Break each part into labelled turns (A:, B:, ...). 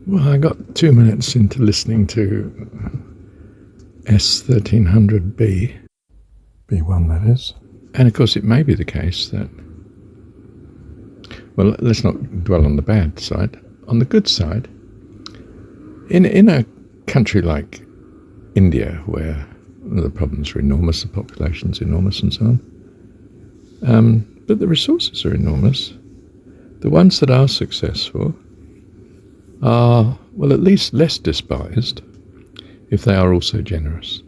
A: Well, I got 2 minutes into listening to S1300b, B1 that is. And of course it may be the case that, well, let's not dwell on the bad side. On the good side, in a country like India, where the problems are enormous, the population's enormous and so on, but the resources are enormous, the ones that are successful are, well, at least less despised if they are also generous.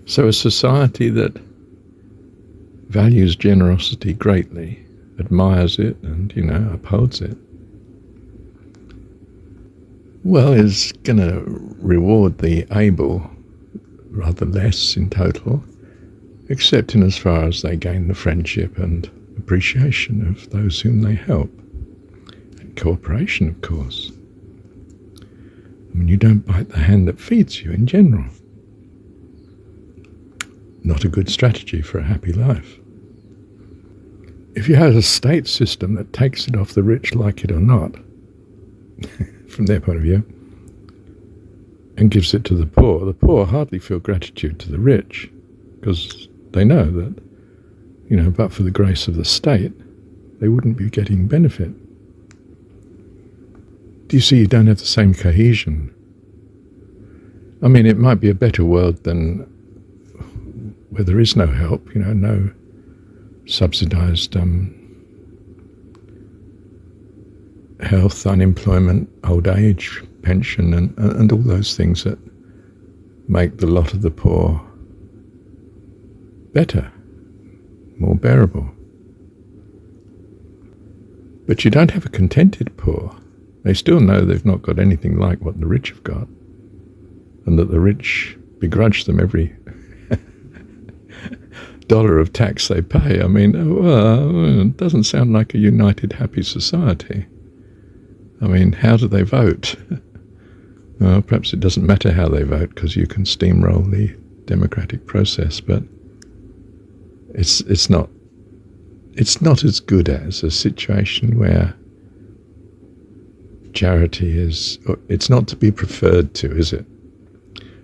A: So a society that values generosity greatly, admires it and, upholds it, well, is going to reward the able rather less in total, except in as far as they gain the friendship and appreciation of those whom they help. And cooperation, of course. I mean, you don't bite the hand that feeds you in general. Not a good strategy for a happy life. If you have a state system that takes it off the rich, like it or not, from their point of view, and gives it to the poor hardly feel gratitude to the rich, because they know that, but for the grace of the state, they wouldn't be getting benefit. Do you see you don't have the same cohesion? I mean, it might be a better world than where there is no help, no subsidised health, unemployment, old age, pension, and all those things that make the lot of the poor better, more bearable. But you don't have a contented poor. They still know they've not got anything like what the rich have got, and that the rich begrudge them every dollar of tax they pay. I mean, it doesn't sound like a united, happy society. I mean, how do they vote? Well, perhaps it doesn't matter how they vote because you can steamroll the democratic process, but it's not as good as a situation where charity is, it's not to be preferred to, is it?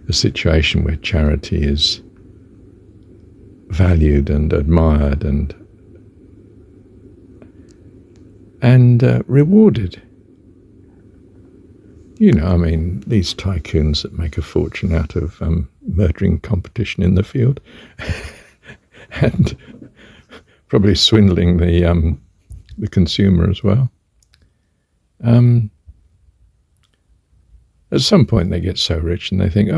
A: A situation where charity is valued and admired and rewarded. I mean, these tycoons that make a fortune out of murdering competition in the field and probably swindling the consumer as well. At some point they get so rich and they think,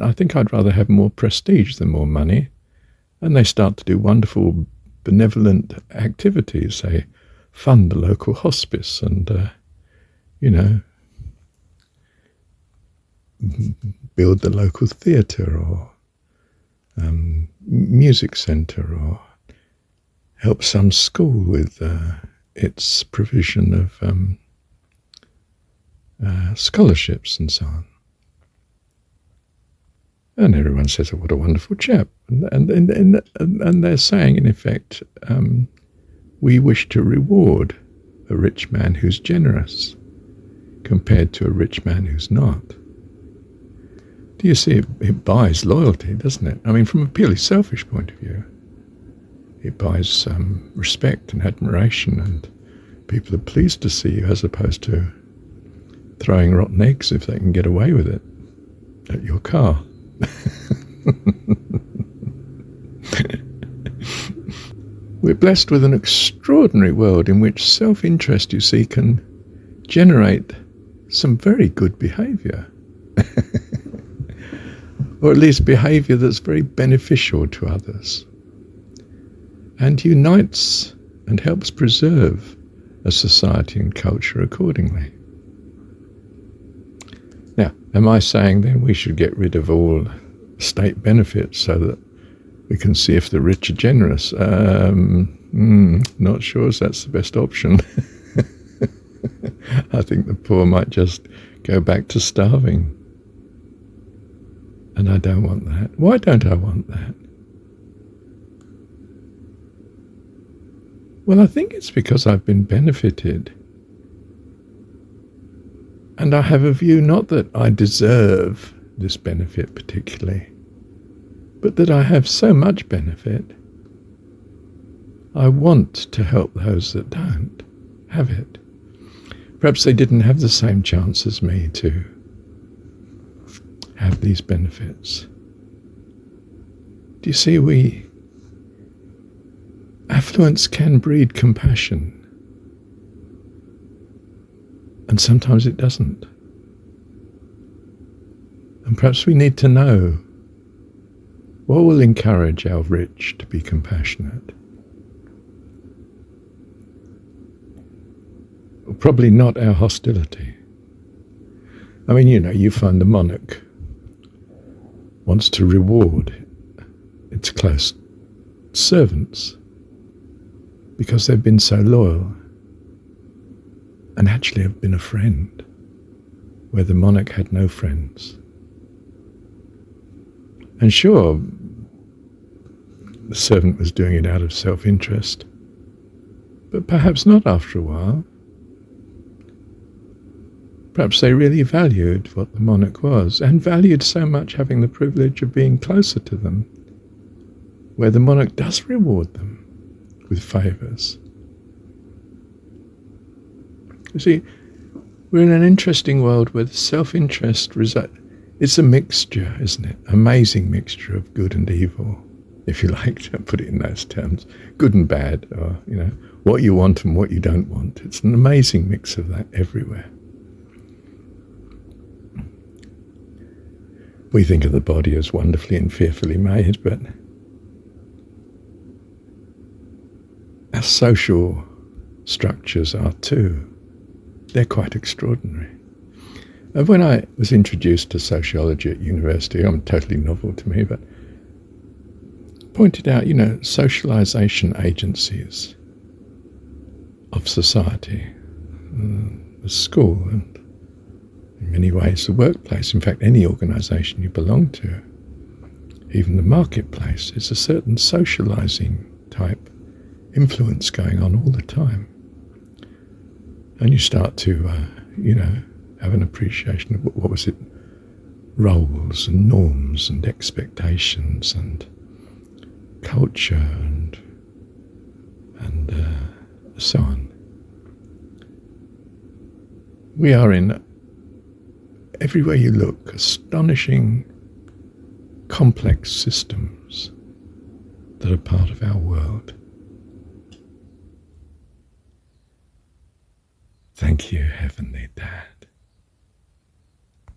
A: I think I'd rather have more prestige than more money. And they start to do wonderful benevolent activities. They fund the local hospice and, build the local theatre or music centre or help some school with its provision of scholarships and so on. And everyone says, what a wonderful chap. And they're saying, in effect, we wish to reward a rich man who's generous compared to a rich man who's not. Do you see, it buys loyalty, doesn't it? I mean, from a purely selfish point of view, it buys respect and admiration, and people are pleased to see you as opposed to throwing rotten eggs if they can get away with it at your car. We're blessed with an extraordinary world in which self-interest, you see, can generate some very good behaviour. Or at least behaviour that's very beneficial to others, and unites and helps preserve a society and culture accordingly. Now, am I saying then we should get rid of all state benefits so that we can see if the rich are generous? Not sure if that's the best option. I think the poor might just go back to starving. And I don't want that. Why don't I want that? Well, I think it's because I've been benefited. And I have a view not that I deserve this benefit particularly, but that I have so much benefit, I want to help those that don't have it. Perhaps they didn't have the same chance as me to have these benefits. Do you see, affluence can breed compassion, and sometimes it doesn't. And perhaps we need to know what will encourage our rich to be compassionate. Probably not our hostility. I mean, you find the monarch wants to reward its close servants because they've been so loyal and actually have been a friend where the monarch had no friends. And sure, the servant was doing it out of self-interest, but perhaps not after a while. Perhaps they really valued what the monarch was, and valued so much having the privilege of being closer to them, where the monarch does reward them with favours. You see, we're in an interesting world where the self-interest it's a mixture, isn't it? Amazing mixture of good and evil, if you like to put it in those terms. Good and bad, or, what you want and what you don't want. It's an amazing mix of that everywhere. We think of the body as wonderfully and fearfully made, but our social structures are too. They're quite extraordinary. And when I was introduced to sociology at university, totally novel to me, but pointed out, socialization agencies of society, the school, and in many ways the workplace, in fact any organisation you belong to, even the marketplace, is a certain socialising type influence going on all the time. And you start to, have an appreciation of what was it, roles and norms and expectations and culture and so on. We are in, everywhere you look, astonishing, complex systems that are part of our world. Thank you, Heavenly Dad.